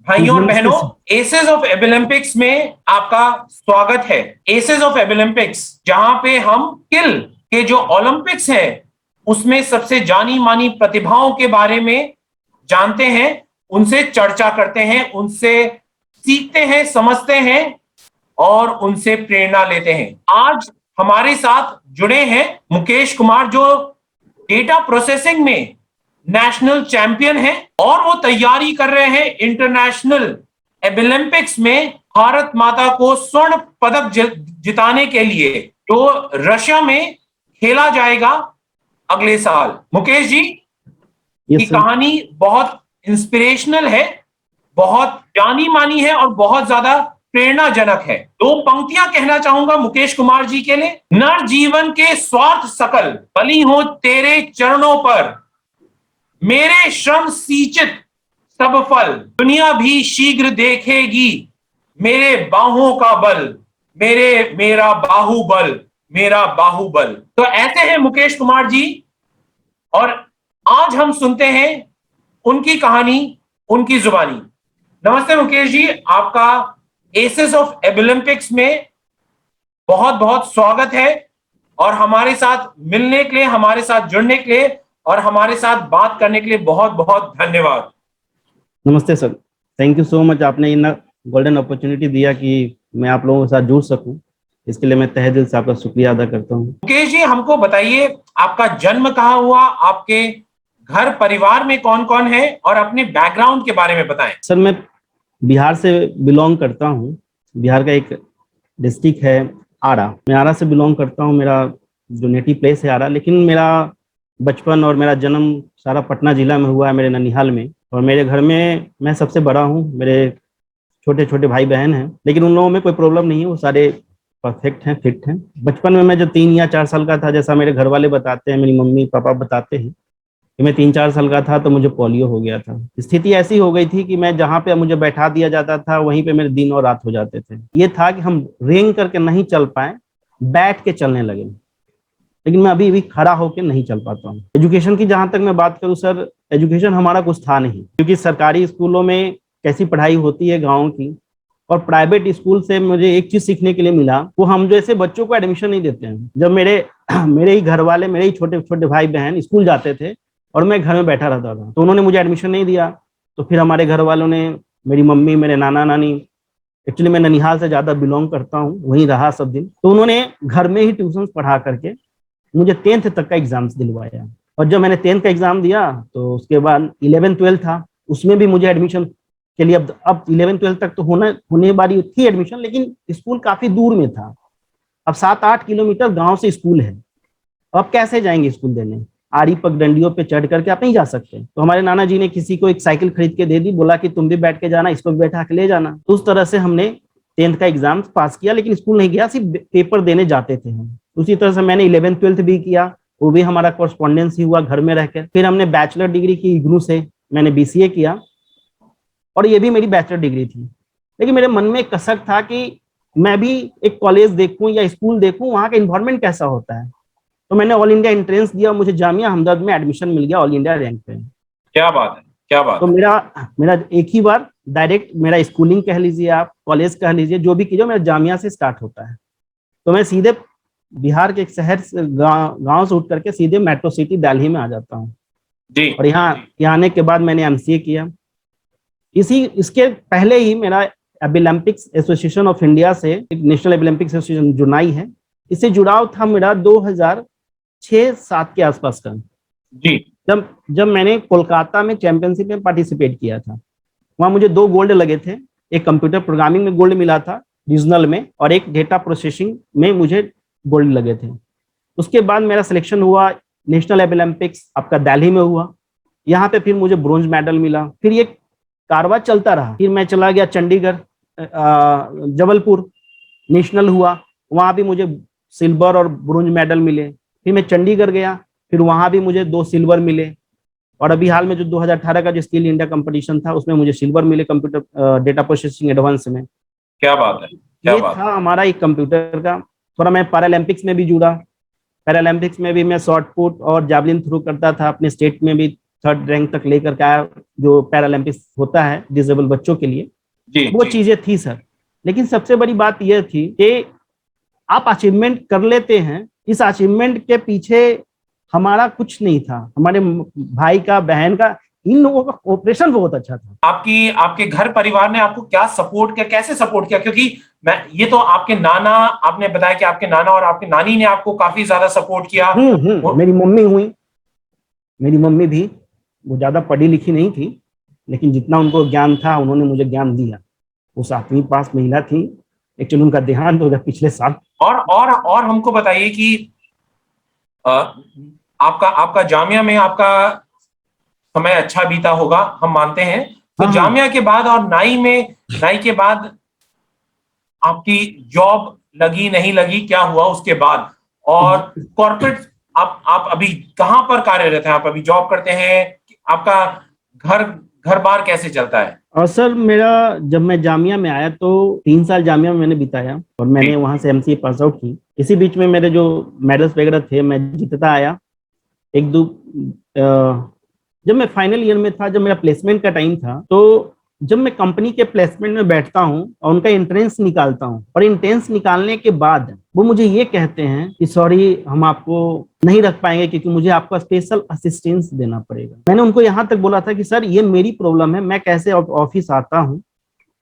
भाइयों और नमस्ते बहनों, सर। एसेस ऑफ ओलंपिक्स में आपका स्वागत है। एसेस ऑफ ओलंपिक्स, जहां पे हम स्किल के जो ओलंपिक्स है उसमें सबसे जानी मानी प्रतिभाओं के बारे में जानते हैं, उनसे चर्चा करते हैं, उनसे सीखते हैं, समझते हैं और उनसे प्रेरणा लेते हैं। आज हमारे साथ जुड़े हैं मुकेश कुमार, जो डेटा प्रोसेसिंग में नेशनल चैंपियन है और वो तैयारी कर रहे हैं इंटरनेशनल ओलंपिक्स में भारत माता को स्वर्ण पदक जिताने के लिए, जो रशिया में खेला जाएगा अगले साल। मुकेश जी की यस सर। कहानी बहुत इंस्पिरेशनल है, बहुत जानी मानी है और बहुत ज्यादा प्रेरणाजनक है। दो पंक्तियां कहना चाहूंगा मुकेश कुमार जी के लिए। नर जीवन के स्वार्थ सकल बलि हो तेरे चरणों पर, मेरे श्रम सींचित सब फल दुनिया भी शीघ्र देखेगी, मेरे बाहों का बल, मेरा बाहुबल, मेरा बाहुबल। तो ऐसे हैं मुकेश कुमार जी, और आज हम सुनते हैं उनकी कहानी, उनकी जुबानी। नमस्ते मुकेश जी, आपका एसेस ऑफ ओलंपिक्स में बहुत बहुत स्वागत है, और हमारे साथ मिलने के लिए, हमारे साथ जुड़ने के लिए और हमारे साथ बात करने के लिए बहुत बहुत धन्यवाद। नमस्ते sir. Thank you so much, आपने इन गोल्डन अपॉर्चुनिटी दिया कि मैं आप लोगों के साथ जुड़ सकूं। इसके लिए मैं तहे दिल से आपका शुक्रिया अदा करता हूं। मुकेश जी, हमको बताइए आपका जन्म कहाँ हुआ, आपके घर परिवार में कौन कौन है, और अपने बैकग्राउंड के बारे में बताएं। सर, मैं बिहार से बिलोंग करता हूं। बिहार का एक डिस्ट्रिक्ट है आरा। मैं आरा से बिलोंग करता हूं। मेरा जो नेटिव प्लेस है आरा, लेकिन मेरा बचपन और मेरा जन्म सारा पटना जिला में हुआ है, मेरे ननिहाल में। और मेरे घर में मैं सबसे बड़ा हूँ। मेरे छोटे छोटे भाई बहन हैं, लेकिन उन लोगों में कोई प्रॉब्लम नहीं है, वो सारे परफेक्ट हैं, फिट हैं। बचपन में मैं जब 3 या 4 साल का था, जैसा मेरे घर वाले बताते हैं, मेरी मम्मी पापा बताते हैं कि मैं 3 4 साल का था तो मुझे पोलियो हो गया था। स्थिति ऐसी हो गई थी कि मैं जहाँ पे मुझे बैठा दिया जाता था वहीं पे मेरे दिन और रात हो जाते थे। ये था कि हम रेंग करके नहीं चल पाए, बैठ के चलने लगे। लेकिन मैं अभी भी खड़ा होकर नहीं चल पाता हूँ। एजुकेशन की जहां तक मैं बात करूँ सर, एजुकेशन हमारा कुछ था नहीं, क्योंकि सरकारी स्कूलों में कैसी पढ़ाई होती है गाँव की, और प्राइवेट स्कूल से मुझे एक चीज सीखने के लिए मिला, वो हम जैसे बच्चों को एडमिशन नहीं देते हैं। जब मेरे मेरे ही घर वाले, मेरे ही छोटे छोटे भाई बहन स्कूल जाते थे और मैं घर में बैठा रहता था, तो उन्होंने मुझे एडमिशन नहीं दिया। तो फिर हमारे घर वालों ने, मेरी मम्मी, मेरे नाना नानी, एक्चुअली मैं ननिहाल से ज्यादा बिलोंग करता हूँ, वहीं रहा सब दिन, तो उन्होंने घर में ही ट्यूशन पढ़ा करके मुझे 10th तक का एग्जाम्स दिलवाया। और जब मैंने 10th का एग्जाम दिया तो उसके बाद 11th 12th था, उसमें भी मुझे एडमिशन के लिए, अब 11th 12th तक तो होने वाली थी एडमिशन, लेकिन स्कूल काफी दूर में था। अब 7 8 किलोमीटर गांव से स्कूल है, अब कैसे जाएंगे स्कूल देने? आरी पगडंडियों पे चढ़ करके आप नहीं जा सकते। तो हमारे नाना जी ने किसी को एक साइकिल खरीद के दे दी, बोला कि तुम भी बैठ के जाना, इसको भी बैठा के ले जाना। तो उस तरह से हमने 10th का एग्जाम पास किया, लेकिन स्कूल नहीं गया, सिर्फ पेपर देने जाते थे हम। उसी तरह से मैंने 11th 12th भी किया, वो भी हमारा कॉरेस्पॉन्डेंस ही हुआ घर में रहकर। फिर हमने बैचलर डिग्री की इग्नू से, मैंने बीसीए किया, और ये भी मेरी बैचलर डिग्री थी। लेकिन मेरे मन में एक कसक था कि मैं भी एक कॉलेज देखूं या स्कूल देखूं, वहाँ का इन्वायरमेंट कैसा होता है। तो मैंने ऑल इंडिया एंट्रेंस दिया, मुझे जामिया हमदर्द में एडमिशन मिल गया ऑल इंडिया रैंक पे। क्या बात है, क्या बात तो है। मेरा मेरा एक ही बार डायरेक्ट, मेरा स्कूलिंग कह लीजिए, आप कॉलेज कह लीजिए, जो भी कीजिए, मेरा जामिया से स्टार्ट होता है। तो मैं सीधे बिहार के एक शहर से, गांव से उठ करके सीधे मेट्रो सिटी दिल्ली में आ जाता हूँ। जी। और यहाँ आने के बाद मैंने एमसीए किया। इसके पहले ही मेरा ओलंपिक्स एसोसिएशन ऑफ इंडिया से, नेशनल ओलंपिक्स एसोसिएशन जुनाई है, इससे जुड़ाव था मेरा 2006-07 के आसपास का। जी। जब जब मैंने कोलकाता में चैंपियनशिप में पार्टिसिपेट किया था, वहां मुझे 2 गोल्ड लगे थे। एक कंप्यूटर प्रोग्रामिंग में गोल्ड मिला था रीजनल में, और एक डेटा प्रोसेसिंग में मुझे गोल्ड लगे थे। उसके बाद मेरा सिलेक्शन हुआ नेशनल ओलंपिक्स, आपका दिल्ली में हुआ। यहाँ पे फिर मुझे ब्रोंज मेडल मिला। फिर ये कारवा चलता रहा। फिर मैं चला गया चंडीगढ़, जबलपुर नेशनल हुआ, वहां भी मुझे सिल्वर और ब्रोंज मेडल मिले। फिर मैं चंडीगढ़ गया, फिर वहां भी मुझे 2 सिल्वर मिले। और अभी हाल में जो 2018 का जो स्किल इंडिया कंपटीशन था, उसमें मुझे सिल्वर मिले कंप्यूटर डेटा प्रोसेसिंग एडवांस में। क्या बात है, क्या ये बात है। था हमारा एक कंप्यूटर का। थोड़ा मैं पैरालंपिक्स में भी जुड़ा। पैरालंपिक्स में भी मैं शॉर्ट पुट और जैवलिन थ्रो करता था, अपने स्टेट में भी 3rd रैंक तक लेकर के आया, जो पैरालंपिक्स होता है डिसेबल बच्चों के लिए, जी, वो जी। चीजें थी सर। लेकिन सबसे बड़ी बात यह थी कि आप अचीवमेंट कर लेते हैं, इस अचीवमेंट के पीछे हमारा कुछ नहीं था, हमारे भाई का, बहन का, इन लोगों का ऑपरेशन बहुत अच्छा था। आपकी आपके घर परिवार ने आपको क्या सपोर्ट किया, कैसे सपोर्ट किया? क्योंकि मैं ये तो आपके नाना, आपने बताया कि आपके नाना और आपकी नानी ने आपको काफी ज्यादा सपोर्ट किया। मेरी मम्मी हुई, मेरी मम्मी भी, वो ज्यादा पढ़ी लिखी नहीं थी, लेकिन जितना उनको ज्ञान था उन्होंने मुझे ज्ञान दिया। वो 7वीं पास महिला थी, एक्चुअली उनका देहांत हो गया पिछले साल। और हमको बताइए कि आपका आपका जामिया में आपका समय अच्छा बीता होगा, हम मानते हैं। तो हाँ, जामिया के बाद और नाई के बाद आपकी जॉब लगी नहीं लगी, क्या हुआ उसके बाद? और कॉर्पोरेट, आप अभी कहां पर कार्यरत हैं? आप अभी जॉब करते हैं? आपका घर घर बार कैसे चलता है? और सर मेरा, जब मैं जामिया में आया तो 3 साल जामिया में मैंने बिताया और मैंने वहां से एमसीए पास आउट की। इसी बीच में मेरे जो मेडल्स वगैरह थे मैं जीतता आया। एक दो जब मैं फाइनल ईयर में था, जब मेरा प्लेसमेंट का टाइम था, तो जब मैं कंपनी के प्लेसमेंट में बैठता हूं और उनका एंट्रेंस निकालता हूं, और एंट्रेंस निकालने के बाद वो मुझे ये कहते हैं कि सॉरी, हम आपको नहीं रख पाएंगे क्योंकि मुझे आपका स्पेशल असिस्टेंस देना पड़ेगा। मैंने उनको यहाँ तक बोला था कि सर ये मेरी प्रॉब्लम है, मैं कैसे ऑफिस आता हूँ,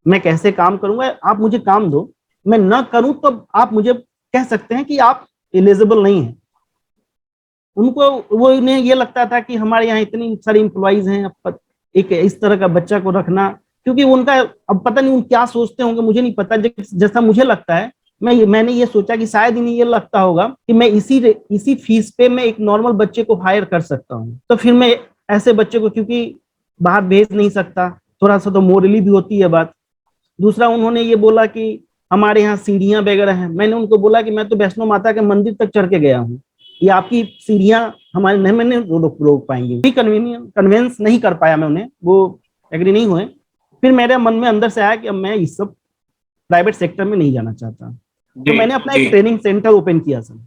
मैं कैसे काम करूंगा, आप मुझे काम दो, मैं न करूं तो आप मुझे कह सकते हैं कि आप एलिजिबल नहीं है। उनको, वो इन्हें ये लगता था कि हमारे यहाँ इतनी सारी इम्प्लॉइज हैं, एक इस तरह का बच्चा को रखना, क्योंकि उनका, अब पता नहीं उन क्या सोचते होंगे, मुझे नहीं पता, जैसा मुझे लगता है, मैंने ये सोचा कि शायद इन्हें ये लगता होगा कि मैं इसी फीस पे मैं एक नॉर्मल बच्चे को हायर कर सकता हूँ, तो फिर मैं ऐसे बच्चे को, क्योंकि बाहर भेज नहीं सकता, थोड़ा सा तो मोरली भी होती है बात। दूसरा, उन्होंने ये बोला कि हमारे यहाँ सीढ़ियां वगैरह हैं। मैंने उनको बोला कि मैं तो वैष्णो माता के मंदिर तक चढ़ के गया हूँ, ये आपकी सीढ़ियां हमारे नहीं, मैंने रोक पाएंगे। कन्वेंस नहीं कर पाया मैं उन्हें, वो एग्री नहीं हुए। फिर मेरे मन में अंदर से आया कि अब मैं इस सब प्राइवेट सेक्टर में नहीं जाना चाहता, तो मैंने अपना एक ट्रेनिंग सेंटर ओपन किया सर।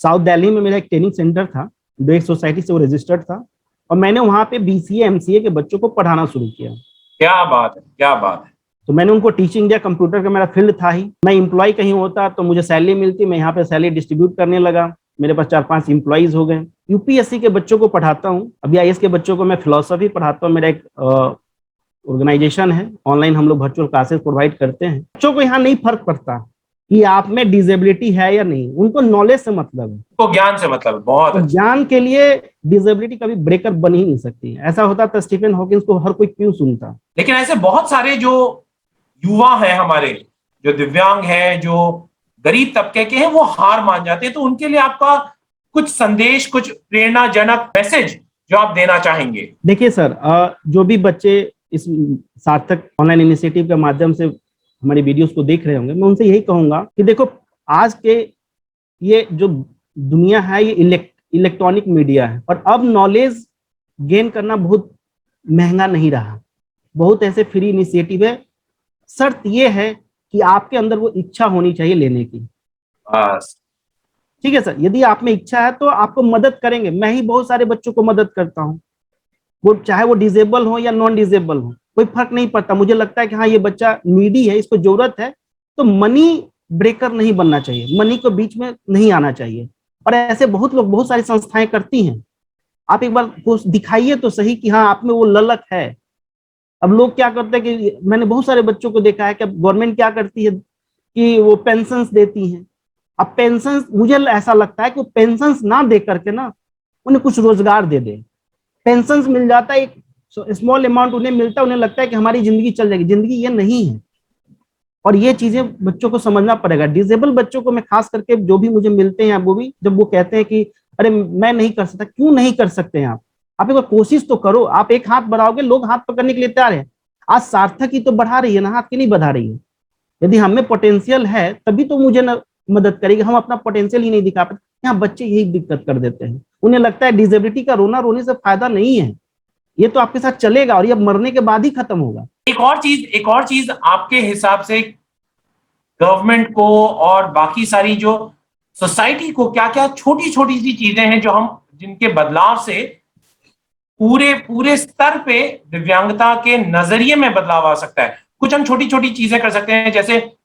साउथ दिल्ली में मेरा एक ट्रेनिंग सेंटर था, जो एक सोसाइटी से वो रजिस्टर्ड था, और मैंने वहां पे बीसीए एमसीए के बच्चों को पढ़ाना शुरू किया। क्या बात है, क्या बात है। तो मैंने उनको टीचिंग दिया, कंप्यूटर का मेरा फील्ड था ही, मैं एम्प्लॉय कहीं होता तो मुझे सैलरी मिलती, मैं यहाँ पे सैलरी डिस्ट्रीब्यूट करने लगा, मेरे पास 4-5 एम्प्लॉइज हो गए। यूपीएससी के बच्चों को पढ़ाता हूँ, अभी आईएएस के बच्चों को मैं फिलोसफी पढ़ाता हूँ। मेरा एक ऑर्गेनाइजेशन है, ऑनलाइन हम लोग वर्चुअल क्लासेस प्रोवाइड करते हैं। बच्चों को यहाँ नहीं फर्क पड़ता कि आप में डिसेबिलिटी है या नहीं, उनको नॉलेज से मतलब है, उनको ज्ञान से मतलब। बहुत और ज्ञान के लिए डिसेबिलिटी कभी ब्रेकर बन ही नहीं सकती। ऐसा होता तो स्टीफन हॉकिंस को हर कोई क्यों सुनता। लेकिन ऐसे बहुत सारे जो युवा हैं हमारे, जो दिव्यांग हैं, जो गरीब तबके के हैं, वो हार मान जाते हैं। तो उनके लिए आपका कुछ संदेश, कुछ प्रेरणाजनक मैसेज जो आप देना चाहेंगे? देखिए सर, जो भी बच्चे इस सार्थक ऑनलाइन इनिशिएटिव के माध्यम से हमारी वीडियोस को देख रहे होंगे, मैं उनसे यही कहूंगा कि देखो, आज के ये जो दुनिया है, ये इलेक्ट्रॉनिक मीडिया है, और अब नॉलेज गेन करना बहुत महंगा नहीं रहा। बहुत ऐसे फ्री इनिशिएटिव है, शर्त ये है कि आपके अंदर वो इच्छा होनी चाहिए लेने की। ठीक है सर, यदि आप में इच्छा है तो आपको मदद करेंगे। मैं ही बहुत सारे बच्चों को मदद करता हूँ, वो चाहे वो डिजेबल हो या नॉन डिजेबल हो, कोई फर्क नहीं पड़ता। मुझे लगता है कि हाँ, ये बच्चा नीडी है, इसको जरूरत है, तो मनी ब्रेकर नहीं बनना चाहिए, मनी को बीच में नहीं आना चाहिए। और ऐसे बहुत लोग, बहुत सारी संस्थाएं करती हैं। आप एक बार दिखाइए तो सही कि हाँ, आप में वो ललक है। अब लोग क्या करते हैं कि मैंने बहुत सारे बच्चों को देखा है कि अब गवर्नमेंट क्या करती है कि वो पेंशन देती हैं। अब पेंशन, मुझे ऐसा लगता है कि वो पेंशन ना दे करके ना, उन्हें कुछ रोजगार दे दे। पेंशन मिल जाता है, एक स्मॉल अमाउंट उन्हें मिलता है, उन्हें लगता है कि हमारी जिंदगी चल जाएगी। जिंदगी ये नहीं है, और ये चीजें बच्चों को समझना पड़ेगा। डिसेबल बच्चों को मैं खास करके, जो भी मुझे मिलते हैं वो भी, जब वो कहते हैं कि अरे मैं नहीं कर सकता, क्यों नहीं कर सकते हैं आप एक बार कोशिश तो करो। आप एक हाथ बढ़ाओगे, लोग हाथ पकड़ने के लिए तैयार है। आज सार्थक ही तो बढ़ा रही है ना, हाथ की नहीं बढ़ा रही है। यदि हमें पोटेंशियल है तभी तो मुझे न मदद करेगी, हम अपना पोटेंशियल ही नहीं दिखा पाते। यहाँ बच्चे यही दिक्कत कर देते हैं, उन्हें लगता है डिसेबिलिटी का रोना रोने से फायदा नहीं है, ये तो आपके साथ चलेगा और ये मरने के बाद ही खत्म होगा। एक और चीज आपके हिसाब से गवर्नमेंट को और बाकी सारी जो सोसाइटी को क्या क्या छोटी छोटी सी चीजें हैं जो हम, जिनके बदलाव से पूरे पूरे स्तर पे दिव्यांगता के नजरिए में बदलाव आ सकता है। कुछ हम छोटी छोटी चीजें कर सकते हैं, जैसे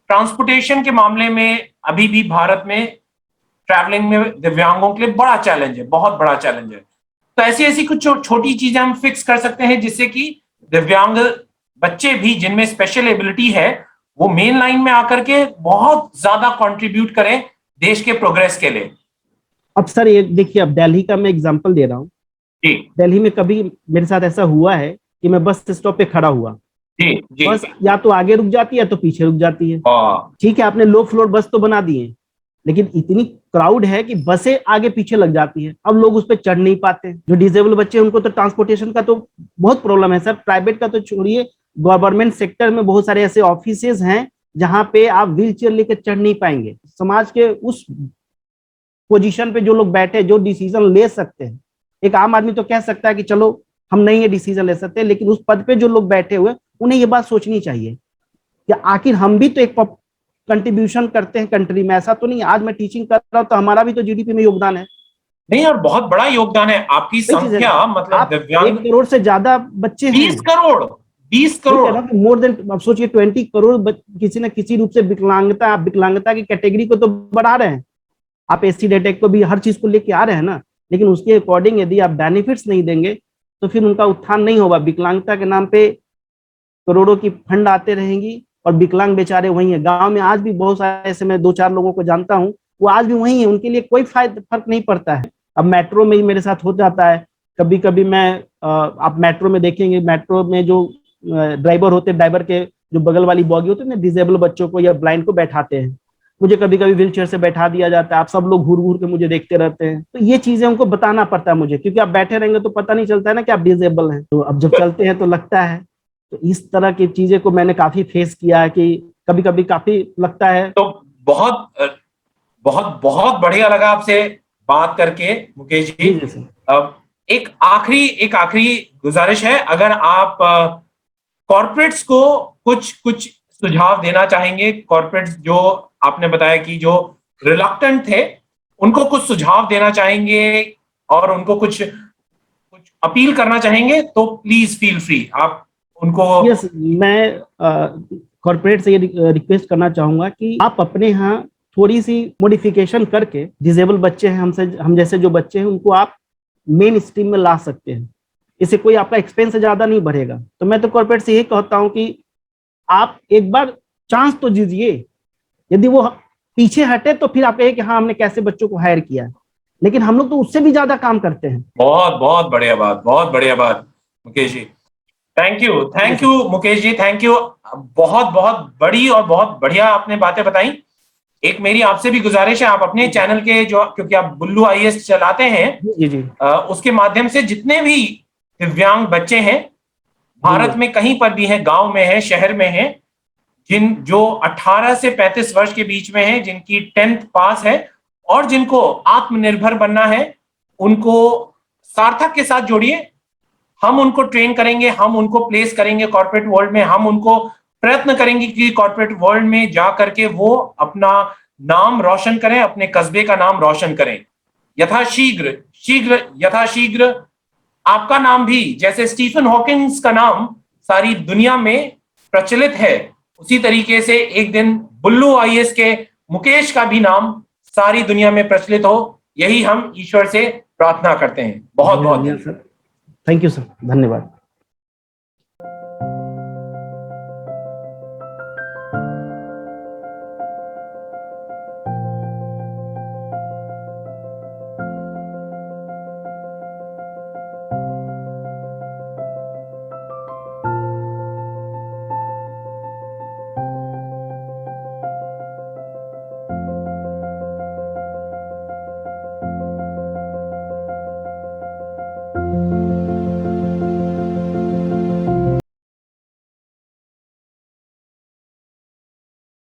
ट्रांसपोर्टेशन के मामले में अभी भी भारत में ट्रैवलिंग में दिव्यांगों के लिए बड़ा चैलेंज है, बहुत बड़ा चैलेंज है। तो ऐसी ऐसी कुछ छोटी चीजें हम फिक्स कर सकते हैं जिससे कि दिव्यांग बच्चे भी जिनमें स्पेशल एबिलिटी है वो मेन लाइन में आकर के बहुत ज्यादा कंट्रीब्यूट करें देश के प्रोग्रेस के लिए। अब सर ये देखिए, अब दिल्ली का मैं एग्जांपल दे रहा हूँ। जी दिल्ली में कभी मेरे साथ ऐसा हुआ है कि मैं बस स्टॉप पे खड़ा हुआ, जी जी। बस या तो आगे रुक जाती है या तो पीछे रुक जाती है। हाँ ठीक है, आपने लो फ्लोर बस तो बना दी है, लेकिन इतनी क्राउड है कि बसें आगे पीछे लग जाती है। अब लोग उस पर चढ़ नहीं पाते। जो डिसेबल बच्चे हैं उनको तो ट्रांसपोर्टेशन का तो बहुत प्रॉब्लम है सर। प्राइवेट का तो छोड़िए, गवर्नमेंट सेक्टर में बहुत सारे ऐसे ऑफिसेज हैं जहां पे आप व्हील चेयर लेकर चढ़ नहीं पाएंगे। समाज के उस पोजीशन पे जो लोग बैठे, जो डिसीजन ले सकते हैं, एक आम आदमी तो कह सकता है कि चलो हम नहीं ये डिसीजन ले सकते, लेकिन उस पद पे जो लोग बैठे हुए उन्हें ये बात सोचनी चाहिए कि आखिर हम भी तो एक कंट्रीब्यूशन करते हैं कंट्री में। ऐसा तो नहीं आज मैं टीचिंग कर रहा हूँ तो हमारा भी तो जीडीपी में योगदान है। नहीं, और बहुत बड़ा योगदान है आपकी वही चीज है संख्या, ना, मतलब आप दिव्यांग 1 करोड़ से ज्यादा बच्चे 20 हैं। करोड़ 20 वही कह करोड़ रहा हूँ कि मोर देन, अब सोचिए 20 करोड़ किसी न किसी रूप से विकलांगता, आप विकलांगता की कैटेगरी को तो बढ़ा रहे हैं, आप एससी डेटेक को भी हर चीज को लेके आ रहे हैं ना, लेकिन उसके अकॉर्डिंग यदि आप बेनिफिट्स नहीं देंगे तो फिर उनका उत्थान नहीं होगा। विकलांगता के नाम पे करोड़ों की फंड आते रहेंगी और विकलांग बेचारे वही है। गांव में आज भी बहुत सारे ऐसे, मैं 2-4 लोगों को जानता हूँ, वो आज भी वही है, उनके लिए कोई फर्क नहीं पड़ता है। अब मेट्रो में ही मेरे साथ हो जाता है कभी कभी। मैं आप मेट्रो में देखेंगे, मेट्रो में जो ड्राइवर होते हैं, ड्राइवर के जो बगल वाली बॉगी होती है ना, डिसेबल बच्चों को या ब्लाइंड को बैठाते हैं। मुझे कभी कभी व्हील चेयर से बैठा दिया जाता है। आप सब लोग घूर घूर के मुझे देखते रहते हैं। तो ये चीजें उनको बताना पड़ता है मुझे, क्योंकि आप बैठे रहेंगे तो पता नहीं चलता है ना कि आप डिसेबल हैं। तो अब जब चलते हैं तो लगता है। तो इस तरह की चीजें को मैंने काफी फेस किया है कि कभी कभी काफी लगता है। तो बहुत बहुत बहुत बढ़िया लगा आपसे बात करके मुकेश जी। जी जी सर। अब एक आखिरी गुजारिश है, अगर आप कॉर्पोरेट्स को कुछ कुछ सुझाव देना चाहेंगे, कॉर्पोरेट्स जो आपने बताया कि जो रिलक्टेंट थे उनको कुछ सुझाव देना चाहेंगे और उनको कुछ कुछ अपील करना चाहेंगे, तो प्लीज फील फ्री, आप उनको। यस, मैं कॉर्पोरेट से ये रिक्वेस्ट करना चाहूंगा कि आप अपने यहाँ थोड़ी सी मॉडिफिकेशन करके, डिसेबल बच्चे हैं हमसे, हम जैसे जो बच्चे हैं, उनको आप मेन स्ट्रीम में ला सकते हैं। इससे कोई आपका एक्सपेंस ज्यादा नहीं बढ़ेगा। तो मैं तो कॉर्पोरेट से यही कहता हूँ कि आप एक बार चांस तो दीजिए। यदि वो पीछे हटे तो फिर आप कहें कि हाँ हमने कैसे बच्चों को हायर किया है, लेकिन हम लोग तो उससे भी ज्यादा काम करते हैं। बहुत बहुत बढ़िया बात, बहुत बढ़िया बात Mukesh ji. Thank you Mukesh ji, thank you. बहुत बहुत बड़ी और बहुत बढ़िया आपने बातें बताई। एक मेरी आपसे भी गुजारिश है, आप अपने चैनल के जो, क्योंकि आप बुल्लू आईएएस चलाते हैं, जी जी उसके माध्यम से जितने भी दिव्यांग बच्चे हैं भारत में कहीं पर भी हैं, गांव में है, शहर में है, जिन जो 18 से 35 वर्ष के बीच में है, जिनकी 10th पास है और जिनको आत्मनिर्भर बनना है, उनको सार्थक के साथ जोड़िए। हम उनको ट्रेन करेंगे, हम उनको प्लेस करेंगे कॉर्पोरेट वर्ल्ड में, हम उनको प्रयत्न करेंगे कि कॉर्पोरेट वर्ल्ड में जा करके वो अपना नाम रोशन करें, अपने कस्बे का नाम रोशन करें। यथाशीघ्र आपका नाम भी, जैसे स्टीफन हॉकिंस का नाम सारी दुनिया में प्रचलित है, उसी तरीके से एक दिन बुल्लू आईएएस के मुकेश का भी नाम सारी दुनिया में प्रचलित हो, यही हम ईश्वर से प्रार्थना करते हैं। बहुत बहुत सर। थैंक यू सर, धन्यवाद।